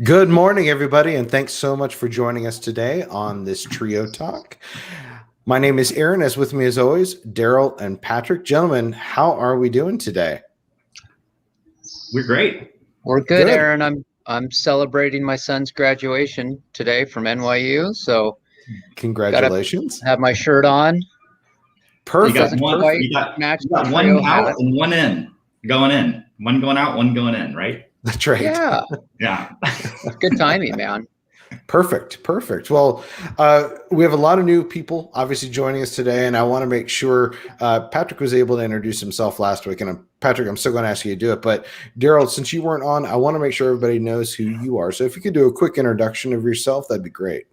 Good morning, everybody, and thanks so much for joining us today on this Trio Talk. My name is Aaron, as with me as always, Daryl and Patrick. Gentlemen, how are we doing today? We're great. We're good, Good. Aaron. I'm celebrating my son's graduation today from NYU, so gotta Congratulations. have my shirt on. You got Doesn't Perfect. one. quite Perfect. match You the got trio one hat. out and one in. Going in. One going out. One going in. Right. That's right. Yeah, Yeah. good timing, man. Perfect. Perfect. Well, we have a lot of new people obviously joining us today, and I want to make sure Patrick was able to introduce himself last week. And Patrick, I'm still going to ask you to do it. But Daryl, since you weren't on, I want to make sure everybody knows who you are. So if you could do a quick introduction of yourself, that'd be great.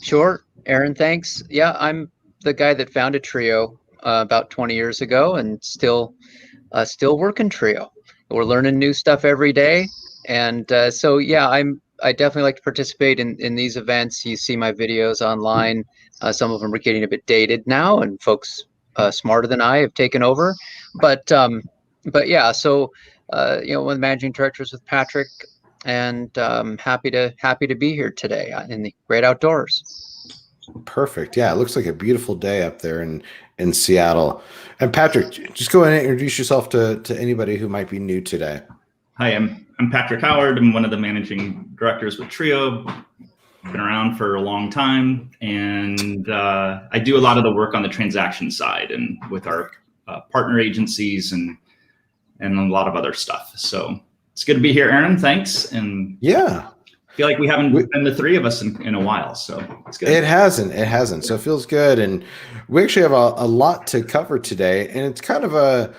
Sure, Aaron. Thanks. Yeah, I'm the guy that founded Trio about 20 years ago, and still working Trio. We're learning new stuff every day, and so yeah, I definitely like to participate in these events. You see my videos online. Some of them are getting a bit dated now, and folks smarter than I have taken over. But yeah, so one of the managing directors with Patrick, and happy to be here today in the great outdoors. Perfect. Yeah, it looks like a beautiful day up there in Seattle. And Patrick, just go ahead and introduce yourself to anybody who might be new today. Hi, I'm Patrick Howard. I'm one of the managing directors with Trio. Been around for a long time, and I do a lot of the work on the transaction side and with our partner agencies and a lot of other stuff. So it's good to be here, Aaron. Thanks. And Yeah. I feel like we haven't been the three of us in a while, so it's good. It hasn't. It hasn't. So it feels good. And we actually have a lot to cover today. And it's kind of a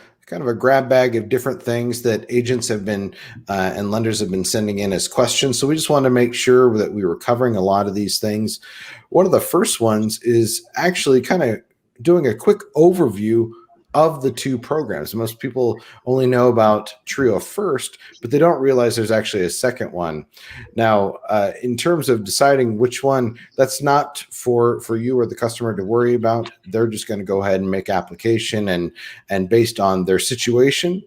grab bag of different things that agents have been and lenders have been sending in as questions. So we just wanted to make sure that we were covering a lot of these things. One of the first ones is actually kind of doing a quick overview of the two programs. Most people only know about Trio First, but they don't realize there's actually a second one. Now, in terms of deciding which one, that's not for you or the customer to worry about. They're just going to go ahead and make application, and based on their situation,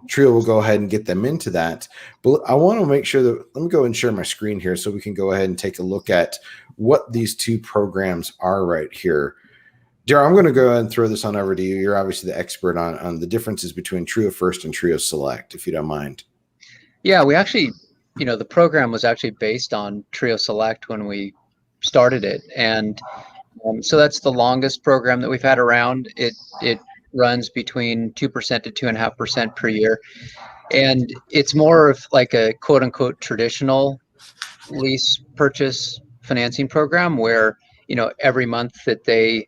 Trio will go ahead and get them into that. But I want to make sure that, let me go and share my screen here so we can go ahead and take a look at what these two programs are right here. Daryl, I'm going to go ahead and throw this on over to you. You're obviously the expert on the differences between Trio First and Trio Select, if you don't mind. Yeah, we actually, the program was actually based on Trio Select when we started it, and so that's the longest program that we've had around. It runs between 2% to 2.5% per year, and it's more of like a quote unquote traditional lease purchase financing program where every month that they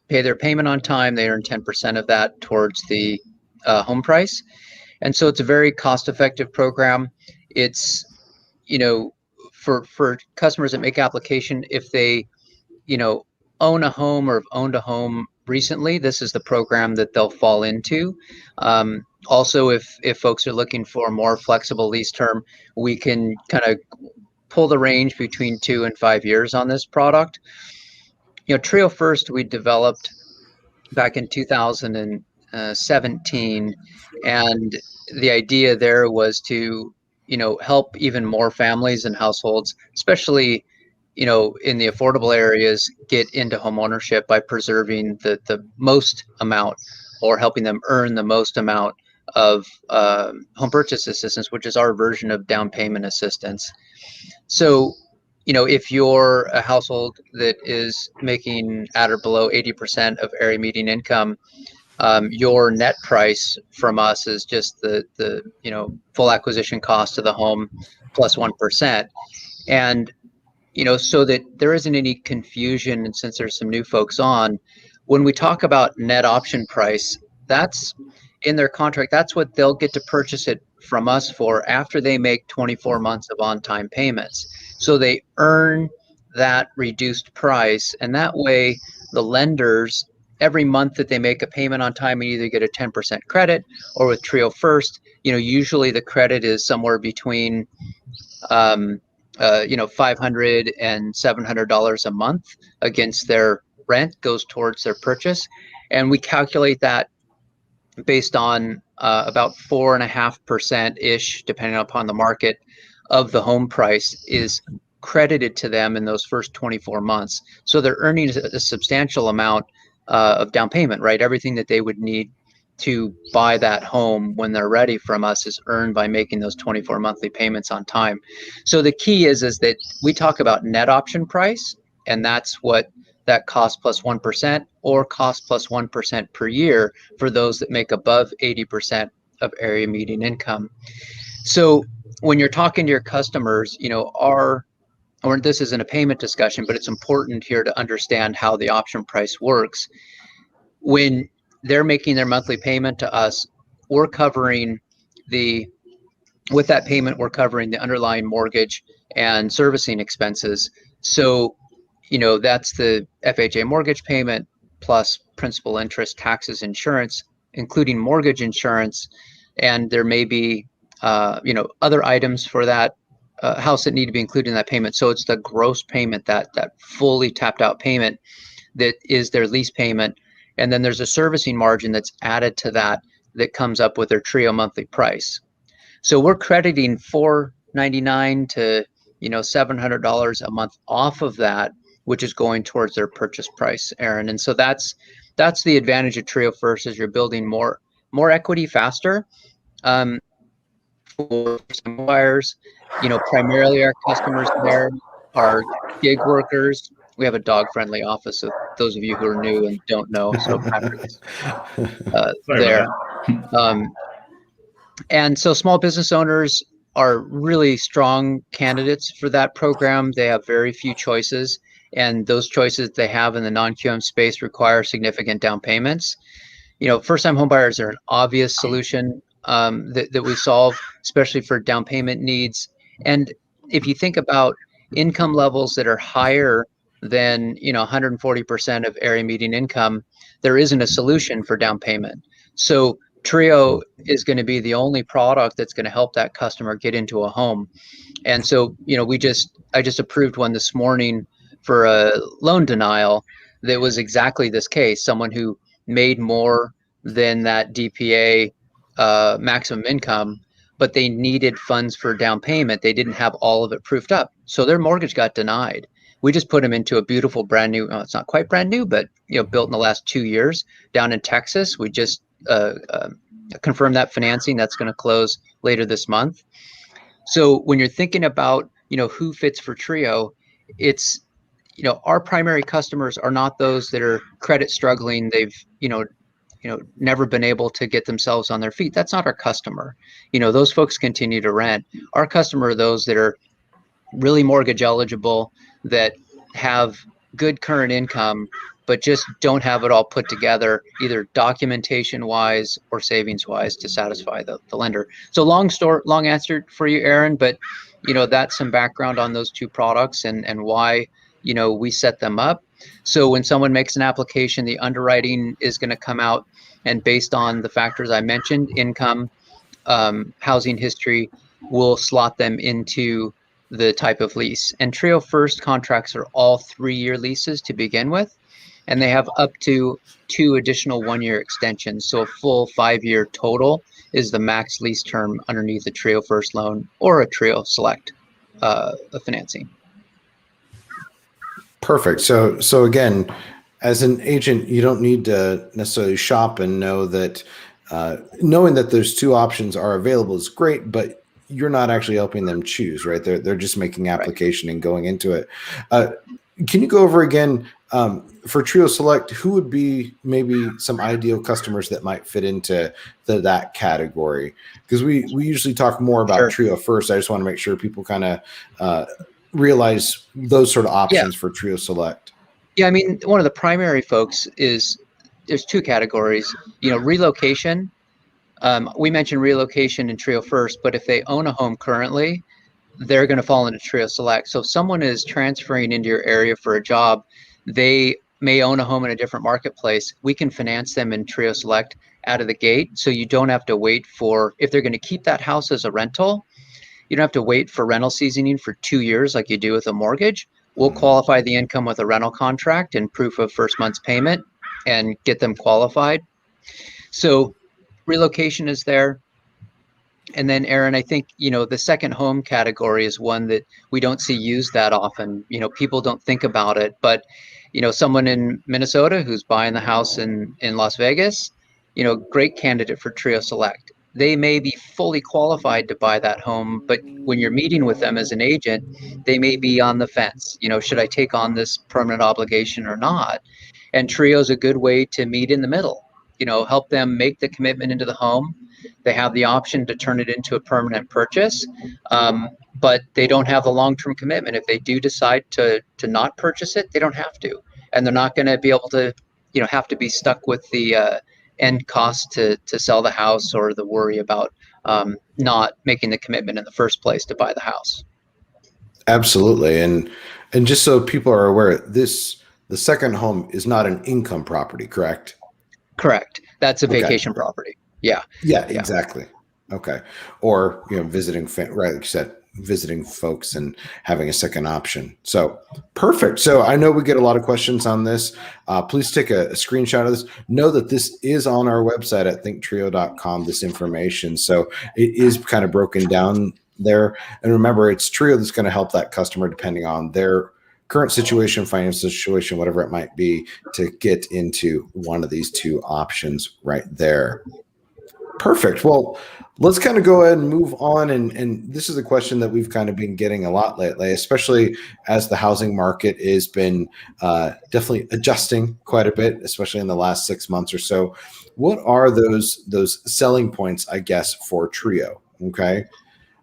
pay their payment on time, they earn 10% of that towards the home price. And so it's a very cost-effective program. It's, for customers that make application, if they, own a home or have owned a home recently, this is the program that they'll fall into. Also, if folks are looking for a more flexible lease term, we can kind of pull the range between 2 and 5 years on this product. Trio First we developed back in 2017, and the idea there was to help even more families and households, especially in the affordable areas, get into home ownership by preserving the most amount or helping them earn the most amount of home purchase assistance, which is our version of down payment assistance. So if you're a household that is making at or below 80% of area median income, your net price from us is just the full acquisition cost of the home plus 1%. And so that there isn't any confusion, and since there's some new folks on, when we talk about net option price, that's in their contract. That's what they'll get to purchase it from us for after they make 24 months of on-time payments. So they earn that reduced price, and that way the lenders, every month that they make a payment on time, either get a 10% credit, or with Trio First, usually the credit is somewhere between $500 and $700 a month against their rent goes towards their purchase. And we calculate that based on about 4.5% ish, depending upon the market, of the home price is credited to them in those first 24 months. So they're earning a substantial amount of down payment, right? Everything that they would need to buy that home when they're ready from us is earned by making those 24 monthly payments on time. So the key is that we talk about net option price, and that's what that cost plus 1% or cost plus 1% per year for those that make above 80% of area median income. So when you're talking to your customers, or this isn't a payment discussion, but it's important here to understand how the option price works. When they're making their monthly payment to us, we're covering with that payment, we're covering the underlying mortgage and servicing expenses. So, that's the FHA mortgage payment plus principal, interest, taxes, insurance, including mortgage insurance. And there may be, other items for that house that need to be included in that payment. So it's the gross payment, that fully tapped out payment that is their lease payment. And then there's a servicing margin that's added to that comes up with their Trio monthly price. So we're crediting $499 to $700 a month off of that, which is going towards their purchase price, Aaron. And so that's the advantage of Trio First, is you're building more equity faster. For some buyers, primarily our customers there are gig workers. We have a dog-friendly office, so those of you who are new and don't know, so Patrick's there. And so small business owners are really strong candidates for that program. They have very few choices, and those choices they have in the non-QM space require significant down payments. First-time homebuyers are an obvious solution that we solve, especially for down payment needs. And if you think about income levels that are higher than 140% of area median income, there isn't a solution for down payment. So Trio is going to be the only product that's going to help that customer get into a home. And so, I just approved one this morning for a loan denial that was exactly this case. Someone who made more than that DPA maximum income, but they needed funds for down payment. They didn't have all of it proofed up. So their mortgage got denied. We just put them into a beautiful brand new, it's not quite brand new, but built in the last 2 years down in Texas. We just confirmed that financing. That's going to close later this month. So when you're thinking about, who fits for Trio, it's, our primary customers are not those that are credit struggling. They've, never been able to get themselves on their feet. That's not our customer. Those folks continue to rent. Our customer are those that are really mortgage eligible, that have good current income, but just don't have it all put together, either documentation wise or savings wise, to satisfy the lender. So long answer for you, Aaron, but that's some background on those two products and why we set them up. So when someone makes an application, the underwriting is going to come out, and based on the factors I mentioned, income, housing history, we'll slot them into the type of lease. And Trio First contracts are all 3-year leases to begin with, and they have up to 2 additional 1-year extensions. So a full 5-year total is the max lease term underneath a Trio First loan or a Trio Select financing. Perfect. So again, as an agent, you don't need to necessarily shop and know that knowing that those 2 options are available is great, but you're not actually helping them choose, right? They're just making application and going into it. Can you go over again for Trio Select, who would be maybe some ideal customers that might fit into that category? Because we usually talk more about Trio First. I just want to make sure people kind of realize those sort of options for Trio Select. Yeah, I mean, one of the primary folks is, there's 2 categories. Relocation. We mentioned relocation in Trio First, but if they own a home currently, they're going to fall into Trio Select. So if someone is transferring into your area for a job, they may own a home in a different marketplace. We can finance them in Trio Select out of the gate. So you don't have to wait for, if they're going to keep that house as a rental, you don't have to wait for rental seasoning for 2 years like you do with a mortgage. We'll qualify the income with a rental contract and proof of first month's payment and get them qualified. So relocation is there. And then, Aaron, I think, the second home category is one that we don't see used that often. People don't think about it, but, someone in Minnesota who's buying the house in Las Vegas, great candidate for Trio Select. They may be fully qualified to buy that home, but when you're meeting with them as an agent, they may be on the fence. Should I take on this permanent obligation or not? And Trio is a good way to meet in the middle, help them make the commitment into the home. They have the option to turn it into a permanent purchase, but they don't have the long-term commitment. If they do decide to not purchase it, they don't have to, and they're not going to be able to, have to be stuck with the end cost to sell the house, or the worry about not making the commitment in the first place to buy the house. Absolutely, and just so people are aware, the second home is not an income property, correct? Correct. That's a vacation property. Yeah. Yeah, exactly. Okay. Or, visiting, right, like you said, visiting folks and having a second option. So perfect. So I know we get a lot of questions on this. Please take a screenshot of this. Know that this is on our website at thinktrio.com, this information. So it is kind of broken down there. And remember, it's Trio that's going to help that customer depending on their current situation, financial situation, whatever it might be, to get into one of these two options right there. Perfect. Well, let's kind of go ahead and move on. And this is a question that we've kind of been getting a lot lately, especially as the housing market has been definitely adjusting quite a bit, especially in the last 6 months or so. What are those selling points, I guess, for Trio? Okay.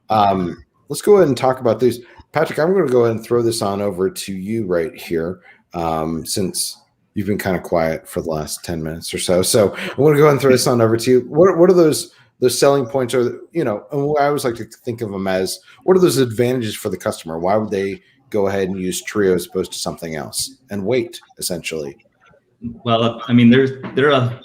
Let's go ahead and talk about these. Patrick, I'm going to go ahead and throw this on over to you right here, since you've been kind of quiet for the last 10 minutes or so. So I want to go ahead and throw this on over to you. What are those selling points, or, and I always like to think of them as, what are those advantages for the customer? Why would they go ahead and use Trio as opposed to something else and wait, essentially? Well, I mean, there are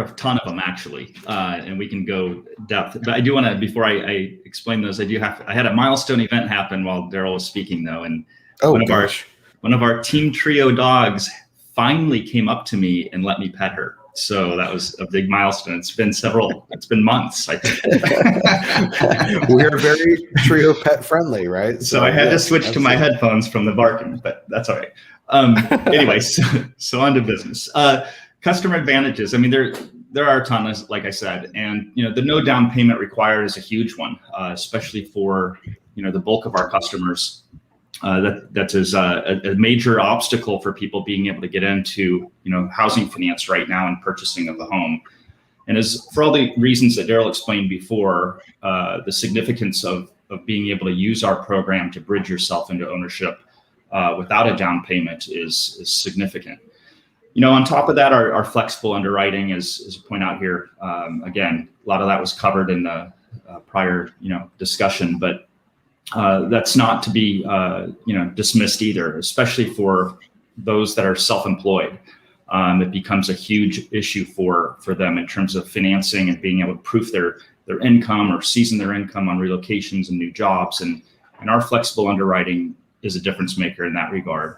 a ton of them actually, and we can go depth. But I do want to, before I explain those, I had a milestone event happen while Daryl was speaking, though, and one of our Team Trio dogs finally came up to me and let me pet her. So that was a big milestone. It's been months, I think. We're very Trio pet friendly, right? So I had to switch to my headphones from the barking, but that's all right. Anyway, so on to business. Customer advantages. I mean, there are a ton, like I said, and the no down payment required is a huge one, especially for the bulk of our customers. That is a major obstacle for people being able to get into housing finance right now and purchasing of the home. And as for all the reasons that Daryl explained before, the significance of being able to use our program to bridge yourself into ownership without a down payment is significant. On top of that, our flexible underwriting is a point out here. Again, a lot of that was covered in the prior discussion, but that's not to be dismissed either, especially for those that are self-employed. It becomes a huge issue for them in terms of financing and being able to proof their income or season their income on relocations and new jobs. And our flexible underwriting is a difference maker in that regard.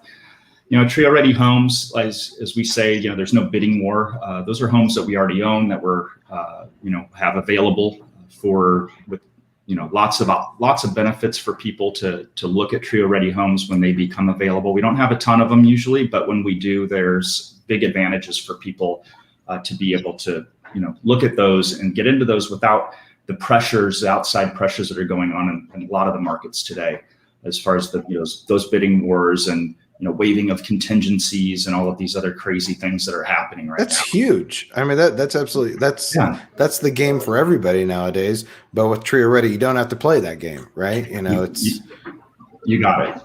Trio ready homes, as we say, there's no bidding war. Those are homes that we already own that we're have available with lots of benefits for people to look at Trio ready homes when they become available. We don't have a ton of them usually, but when we do, there's big advantages for people to be able to look at those and get into those without the outside pressures that are going on in a lot of the markets today, as far as those bidding wars and waiving of contingencies and all of these other crazy things that are happening right now. That's huge. I mean, that's absolutely, that's the game for everybody nowadays. But with Trio Ready, you don't have to play that game, right? You got it.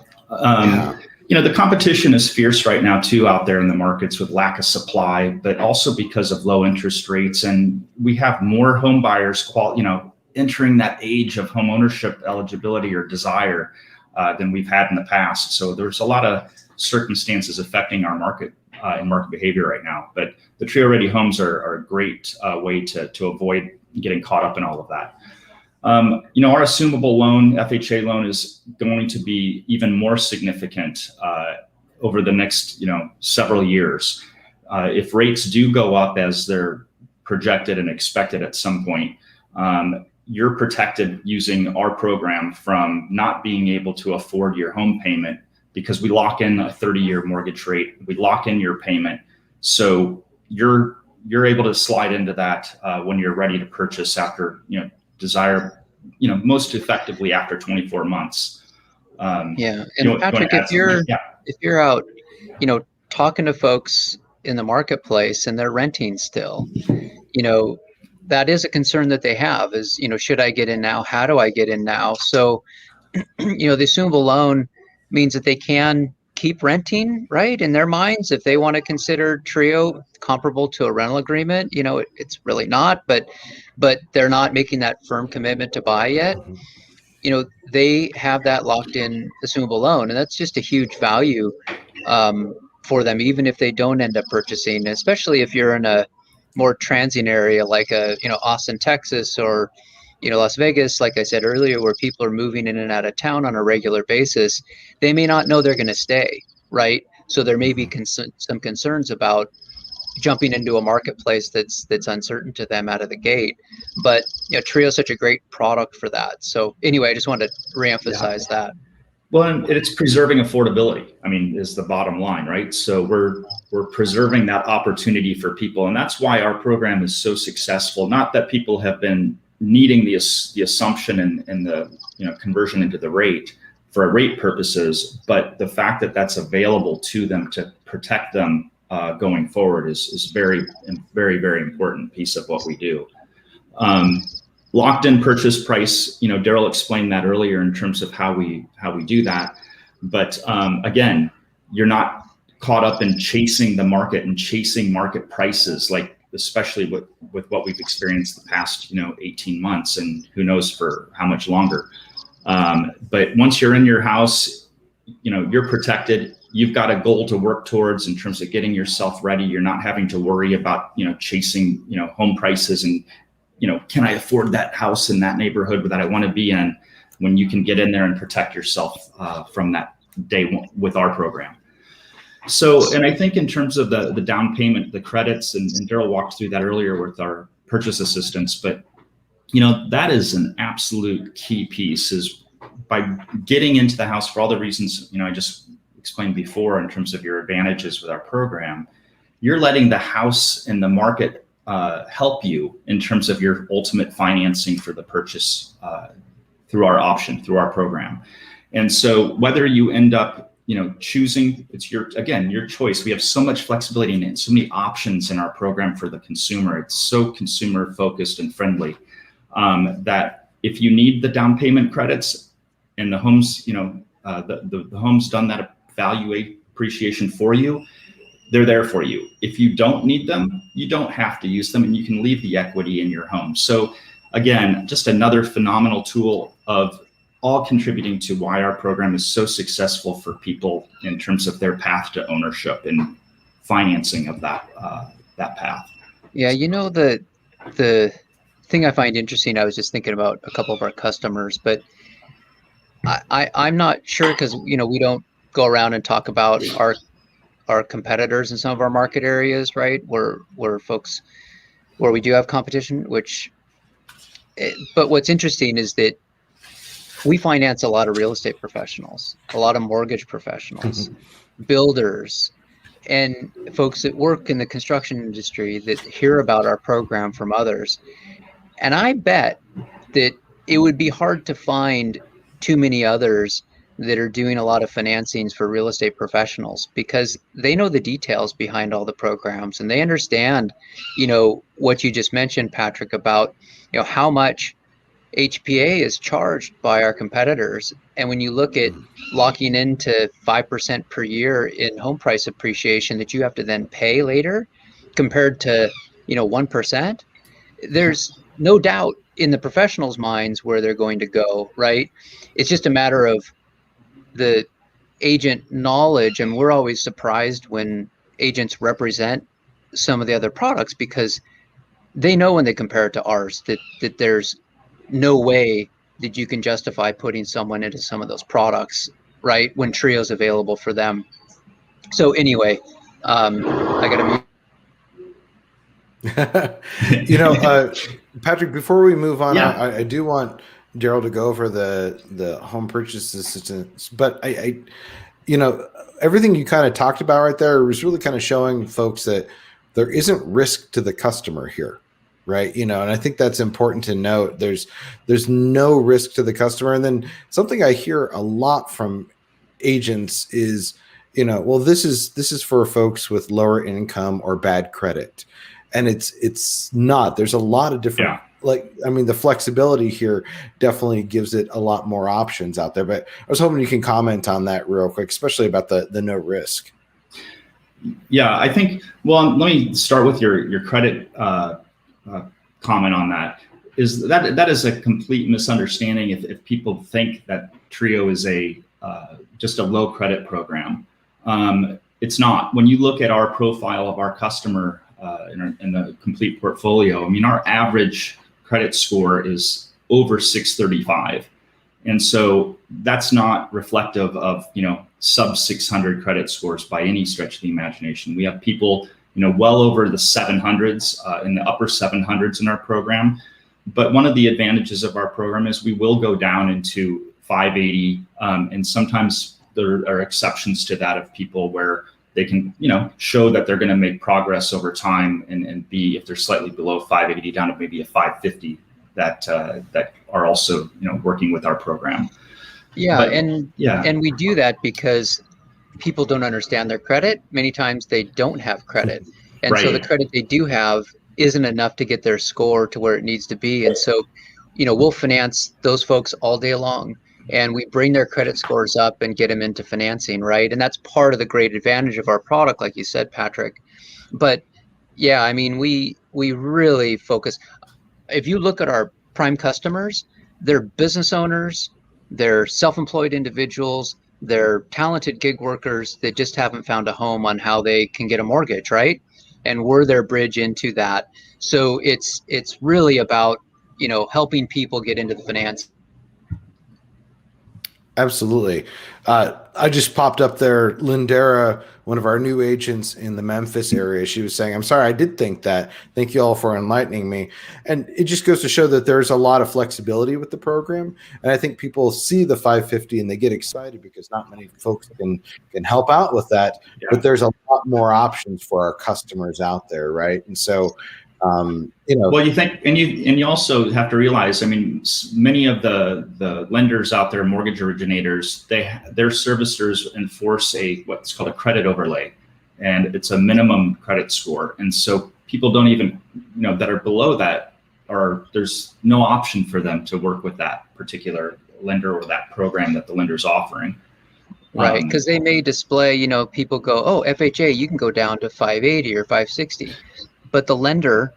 The competition is fierce right now too out there in the markets with lack of supply, but also because of low interest rates, and we have more home buyers entering that age of home ownership eligibility or desire than we've had in the past. So there's a lot of circumstances affecting our market and market behavior right now. But the Trio Ready homes are a great way to avoid getting caught up in all of that. Our assumable loan, FHA loan, is going to be even more significant over the next several years. If rates do go up as they're projected and expected at some point, you're protected using our program from not being able to afford your home payment, because we lock in a 30-year mortgage rate. We lock in your payment. So you're able to slide into that when you're ready to purchase after, most effectively after 24 months. Yeah. And Patrick, if you're out, talking to folks in the marketplace and they're renting still, that is a concern that they have is, should I get in now? How do I get in now? So, the assumable loan means that they can keep renting, right? In their minds, if they want to consider Trio comparable to a rental agreement, it's really not, but they're not making that firm commitment to buy yet. They have that locked in assumable loan, and that's just a huge value for them, even if they don't end up purchasing, especially if you're in a more transient area like Austin, Texas, or Las Vegas, like I said earlier, where people are moving in and out of town on a regular basis. They may not know they're going to stay, right? So there may be some concerns about jumping into a marketplace that's uncertain to them out of the gate. But Trio is such a great product for that. So anyway, I just wanted to reemphasize that. Well, and it's preserving affordability, is the bottom line, right? So we're preserving that opportunity for people. And that's why our program is so successful. Not that people have been needing the assumption and the conversion into the rate for rate purposes, but the fact that that's available to them to protect them going forward is very, very, very important piece of what we do. Locked in purchase price, Daryl explained that earlier in terms of how we do that. But again, you're not caught up in chasing the market and chasing market prices, like especially with what we've experienced the past 18 months and who knows for how much longer. But once you're in your house, you're protected. You've got a goal to work towards in terms of getting yourself ready. You're not having to worry about chasing home prices and can I afford that house in that neighborhood that I want to be in, when you can get in there and protect yourself from that day with our program. So, and I think in terms of the down payment, the credits, and Daryl walked through that earlier with our purchase assistance, but that is an absolute key piece, is by getting into the house for all the reasons I just explained before in terms of your advantages with our program. You're letting the house and the market help you in terms of your ultimate financing for the purchase through our option, through our program. And so whether you end up choosing, it's your choice. We have so much flexibility and so many options in our program for the consumer. It's so consumer focused and friendly that if you need the down payment credits and the homes, the home's done that value appreciation for you, they're there for you. If you don't need them, you don't have to use them, and you can leave the equity in your home. So again, just another phenomenal tool of all contributing to why our program is so successful for people in terms of their path to ownership and financing of that path. Yeah, the thing I find interesting, I was just thinking about a couple of our customers, but I'm not sure, because we don't go around and talk about our competitors in some of our market areas, right? Where we do have competition, but what's interesting is that we finance a lot of real estate professionals, a lot of mortgage professionals, builders, and folks that work in the construction industry that hear about our program from others. And I bet that it would be hard to find too many others that are doing a lot of financings for real estate professionals, because they know the details behind all the programs, and they understand, what you just mentioned, Patrick, about, how much HPA is charged by our competitors. And when you look at locking into 5% per year in home price appreciation that you have to then pay later compared to, 1%, there's no doubt in the professionals' minds where they're going to go, right? It's just a matter of the agent knowledge, and we're always surprised when agents represent some of the other products, because they know when they compare it to ours that there's no way that you can justify putting someone into some of those products, right, when Trio's available for them. So anyway, I gotta move. Patrick, before we move on, Yeah. I do want Daryl to go over the home purchase assistance, but you know, everything you kind of talked about right there was really kind of showing folks that there isn't risk to the customer here, right? You know, and I think that's important to note. There's no risk to the customer. And then something I hear a lot from agents is, you know, well, this is for folks with lower income or bad credit. And it's not. There's a lot of different like, I mean, the flexibility here definitely gives it a lot more options out there. But I was hoping you can comment on that real quick, especially about the no risk. Yeah, I think, well, let me start with your credit comment on that. That is a complete misunderstanding if people think that Trio is a just a low credit program. It's not. When you look at our profile of our customer in the complete portfolio, I mean, our average credit score is over 635. And so that's not reflective of, you know, sub 600 credit scores by any stretch of the imagination. We have people, you know, well over the 700s, in the upper 700s in our program. But one of the advantages of our program is we will go down into 580. And sometimes there are exceptions to that of people where they can, you know, show that they're going to make progress over time and be, if they're slightly below 580, down to maybe a 550 that are also, you know, working with our program. Yeah, But, and we do that because people don't understand their credit. Many times they don't have credit. And so the credit they do have isn't enough to get their score to where it needs to be. And so, you know, we'll finance those folks all day long, and we bring their credit scores up and get them into financing, right? And that's part of the great advantage of our product, like you said, Patrick. But yeah, I mean, we really focus. If you look at our prime customers, they're business owners, they're self-employed individuals, they're talented gig workers that just haven't found a home on how they can get a mortgage, right? And we're their bridge into that. So it's really about, you know, helping people get into the finance. Absolutely. I just popped up there, Lindera, one of our new agents in the Memphis area. She was saying, I'm sorry, I did think that. Thank you all for enlightening me. And it just goes to show that there's a lot of flexibility with the program. And I think people see the 550 and they get excited because not many folks can help out with that. Yeah. But there's a lot more options for our customers out there, right? And so, you know, well, you think, and you also have to realize, I mean, many of the lenders out there, mortgage originators, their servicers enforce what's called a credit overlay, and it's a minimum credit score. And so people don't even, you know, that are below that, or there's no option for them to work with that particular lender or that program that the lender's offering. Right, because they may display, you know, people go, oh, FHA, you can go down to 580 or 560. But the lender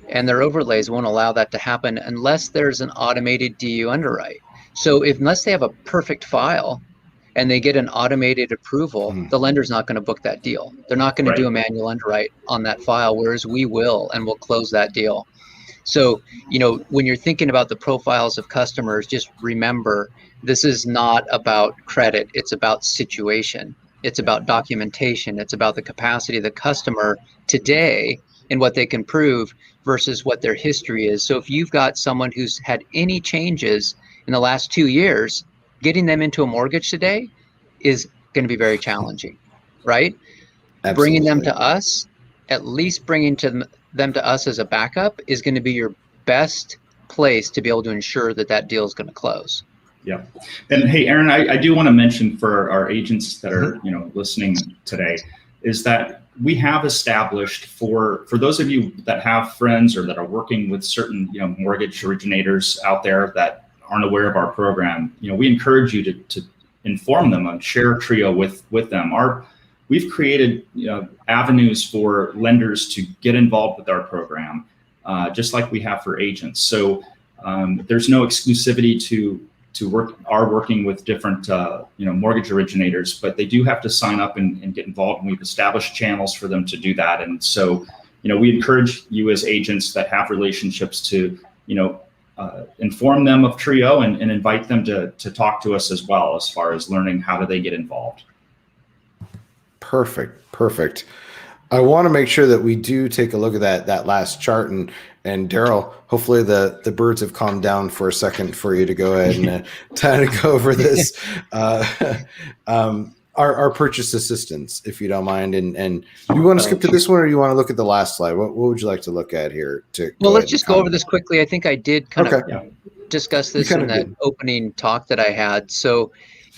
and their overlays won't allow that to happen unless there's an automated DU underwrite. So unless they have a perfect file and they get an automated approval, the lender's not going to book that deal. They're not going to do a manual underwrite on that file, whereas we will, and we'll close that deal. So, you know, when you're thinking about the profiles of customers, just remember, this is not about credit. It's about situation. It's about documentation. It's about the capacity of the customer today and what they can prove versus what their history is. So if you've got someone who's had any changes in the last 2 years, getting them into a mortgage today is going to be very challenging, right? Absolutely. Bringing them to us, at least bringing them to us as a backup is going to be your best place to be able to ensure that deal is going to close. Yeah. And hey, Aaron, I do want to mention for our agents that are, you know, listening today, is that we have established for those of you that have friends or that are working with certain, you know, mortgage originators out there that aren't aware of our program, you know, we encourage you to inform them and share Trio with them. We've created, you know, avenues for lenders to get involved with our program, just like we have for agents. So there's no exclusivity to working with different you know, mortgage originators, but they do have to sign up and get involved, and we've established channels for them to do that. And so, you know, we encourage you as agents that have relationships to, you know, inform them of Trio and invite them to talk to us as well, as far as learning how do they get involved. Perfect. I want to make sure that we do take a look at that last chart and And Daryl, hopefully the birds have calmed down for a second for you to go ahead and try to go over this, our purchase assistance, if you don't mind. And you want to skip to this one, or you want to look at the last slide? What would you like to look at here? Well, let's just go over this quickly. I think I did kind of discuss this in that opening talk that I had. So,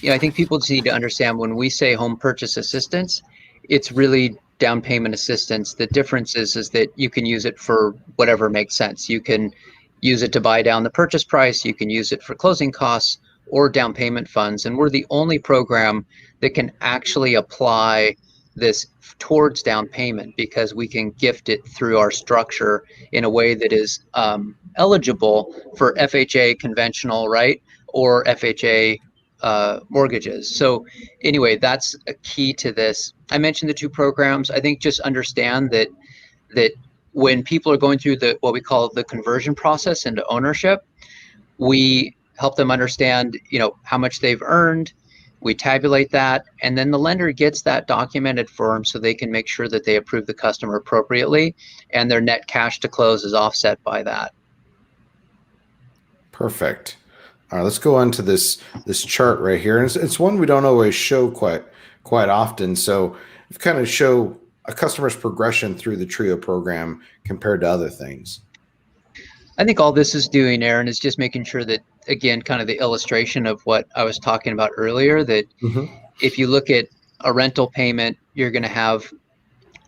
I think people just need to understand when we say home purchase assistance, it's really down payment assistance. The difference is that you can use it for whatever makes sense. You can use it to buy down the purchase price. You can use it for closing costs or down payment funds. And we're the only program that can actually apply this towards down payment, because we can gift it through our structure in a way that is eligible for FHA conventional, right? Or FHA mortgages. So anyway, that's a key to this. I mentioned the two programs. I think just understand that when people are going through what we call the conversion process into ownership, we help them understand, how much they've earned. We tabulate that, and then the lender gets that documented for them so they can make sure that they approve the customer appropriately, and their net cash to close is offset by that. Perfect. All right, let's go on to this chart right here. And it's one we don't always show quite often. So we kind of show a customer's progression through the TRIO program compared to other things. I think all this is doing, Aaron, is just making sure that, again, kind of the illustration of what I was talking about earlier, that if you look at a rental payment, you're going to have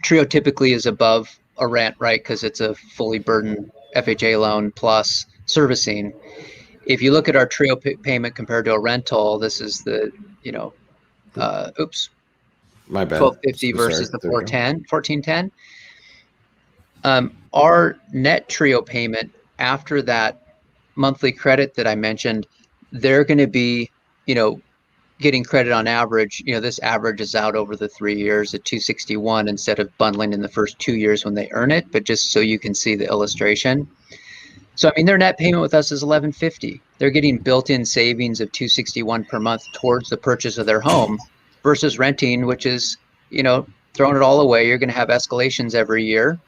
TRIO typically is above a rent, right? Because it's a fully burdened FHA loan plus servicing. If you look at our TRIO payment compared to a rental, this is the, my bad, $1,250 versus the $1,410. Our net TRIO payment after that monthly credit that I mentioned, they're going to be, getting credit on average. This averages out over the 3 years at $261 instead of bundling in the first 2 years when they earn it. But just so you can see the illustration. So, their net payment with us is $1,150. They're getting built-in savings of $261 per month towards the purchase of their home versus renting, which is, throwing it all away. You're going to have escalations every year.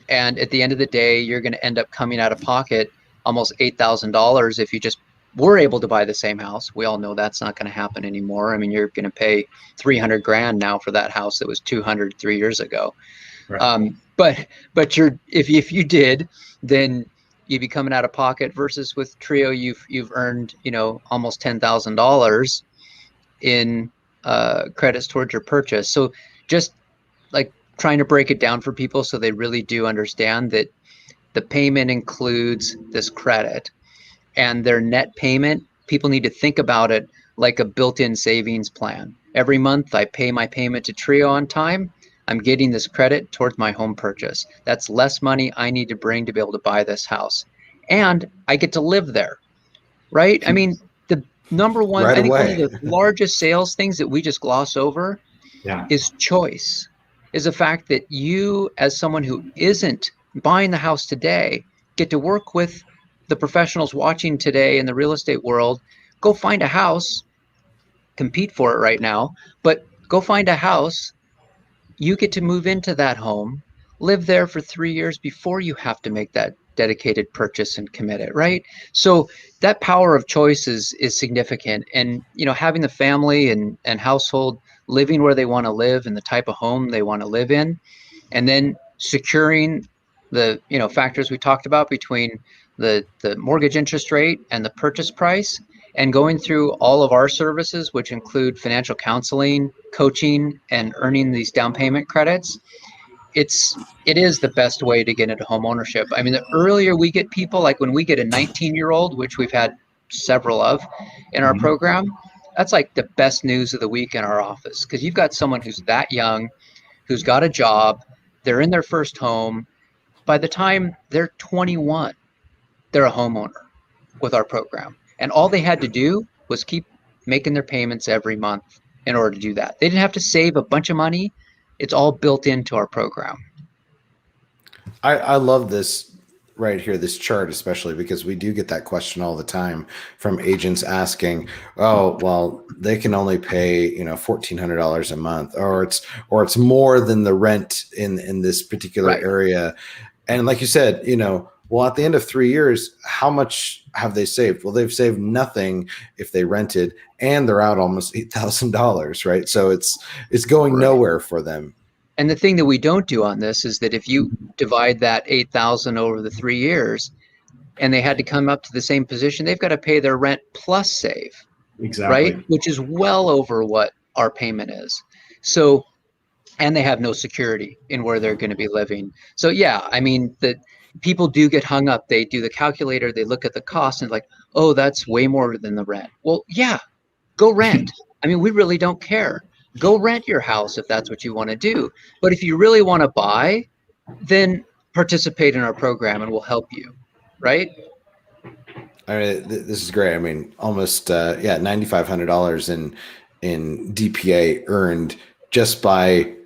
And at the end of the day, you're going to end up coming out of pocket almost $8,000 if you just were able to buy the same house. We all know that's not going to happen anymore. You're going to pay $300,000 now for that house that was $200 3 years ago. Right. But if you did, then you'd be coming out of pocket, versus with TRIO, you've earned, almost $10,000 in credits towards your purchase. So just like trying to break it down for people so they really do understand that the payment includes this credit, and their net payment, people need to think about it like a built-in savings plan. Every month I pay my payment to TRIO on time. I'm getting this credit towards my home purchase. That's less money I need to bring to be able to buy this house. And I get to live there, right? The number one, I think one of the largest sales things that we just gloss over is choice, is the fact that you, as someone who isn't buying the house today, get to work with the professionals watching today in the real estate world. Go find a house, compete for it right now, but go find a house. You get to move into that home, live there for 3 years before you have to make that dedicated purchase and commit it, right? So that power of choice is significant. And, having the family and household living where they want to live and the type of home they want to live in, and then securing the, factors we talked about between the mortgage interest rate and the purchase price, and going through all of our services, which include financial counseling, coaching, and earning these down payment credits. It is the best way to get into home ownership. The earlier we get people, like when we get a 19-year-old, which we've had several of in our program, that's like the best news of the week in our office, because you've got someone who's that young, who's got a job, they're in their first home. By the time they're 21, they're a homeowner with our program. And all they had to do was keep making their payments every month in order to do that. They didn't have to save a bunch of money. It's all built into our program. I love this right here, this chart, especially because we do get that question all the time from agents asking, oh, well, they can only pay, $1,400 a month, or it's more than the rent in this particular area. And like you said, we're Well, at the end of 3 years, how much have they saved? Well, they've saved nothing if they rented, and they're out almost $8,000, right? So it's going nowhere for them. And the thing that we don't do on this is that if you divide that 8,000 over the 3 years, and they had to come up to the same position, they've got to pay their rent plus save. Exactly. Right? Which is well over what our payment is. So, and they have no security in where they're going to be living. So yeah, I mean, the people do get hung up. They do the calculator, they look at the cost and like, oh, that's way more than the rent. Well, yeah, go rent. I mean, we really don't care. Go rent your house if that's what you want to do. But if you really want to buy, then participate in our program and we'll help you. Right? I mean, this is great. I mean, almost $9,500 in DPA earned just by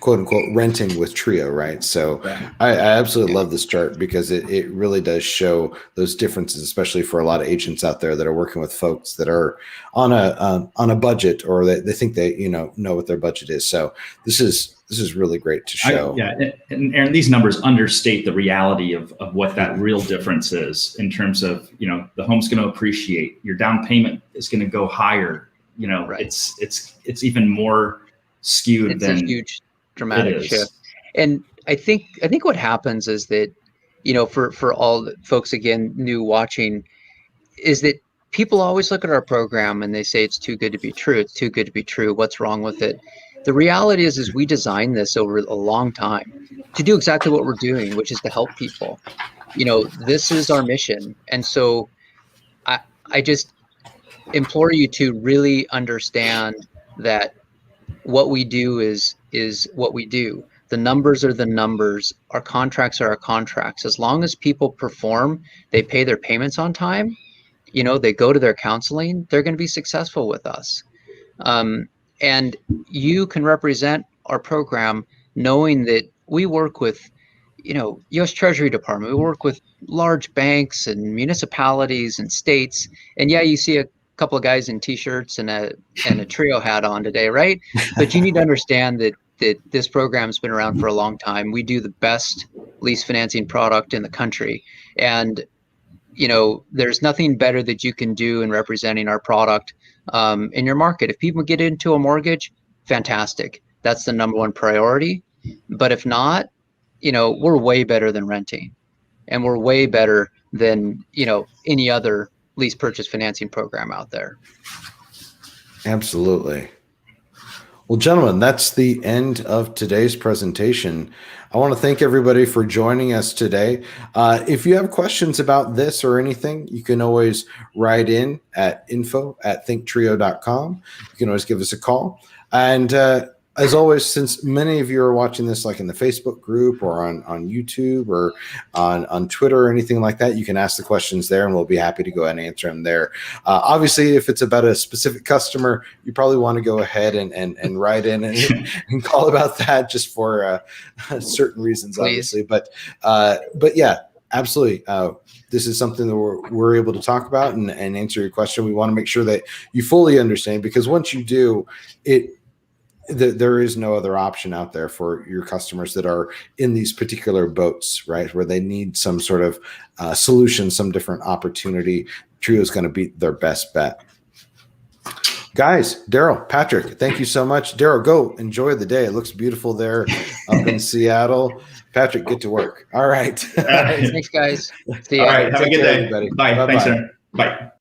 quote unquote renting with Trio, right? So I absolutely love this chart because it really does show those differences, especially for a lot of agents out there that are working with folks that are on a budget, or they think they know what their budget is. So this is really great to show. And Aaron, these numbers understate the reality of what that real difference is in terms of, the home's going to appreciate, your down payment is going to go higher. It's even more skewed. It's a huge dramatic shift. And I think what happens is that, for all the folks, again, new watching, is that people always look at our program and they say it's too good to be true. It's too good to be true. What's wrong with it? The reality is we designed this over a long time to do exactly what we're doing, which is to help people. This is our mission. And so I just implore you to really understand that what we do is what we do. The numbers are the numbers. Our contracts are our contracts. As long as people perform, they pay their payments on time, they go to their counseling, they're going to be successful with us. And you can represent our program knowing that we work with, U.S. Treasury Department. We work with large banks and municipalities and states. And yeah, you see a couple of guys in t-shirts and a Trio hat on today, right? But you need to understand that this program's been around for a long time. We do the best lease financing product in the country. And, there's nothing better that you can do in representing our product in your market. If people get into a mortgage, fantastic. That's the number one priority. But if not, we're way better than renting. And we're way better than, any other lease purchase financing program out there. Absolutely. Well, gentlemen, that's the end of today's presentation. I want to thank everybody for joining us today. If you have questions about this or anything, you can always write in at info@thinktrio.com. You can always give us a call. And as always, since many of you are watching this like in the Facebook group or on YouTube or on Twitter or anything like that, you can ask the questions there and we'll be happy to go ahead and answer them there. Obviously, if it's about a specific customer, you probably want to go ahead and write in and call about that just for certain reasons, obviously. But yeah, absolutely. This is something that we're able to talk about and answer your question. We want to make sure that you fully understand, because once you do, there is no other option out there for your customers that are in these particular boats, right? Where they need some sort of solution, some different opportunity. Trio is going to be their best bet. Guys, Daryl, Patrick, thank you so much. Daryl, go enjoy the day. It looks beautiful there up in Seattle. Patrick, get to work. All right. Thanks, guys. See you. All right. Have a good day. Everybody. Bye. Bye-bye. Thanks, sir. Bye.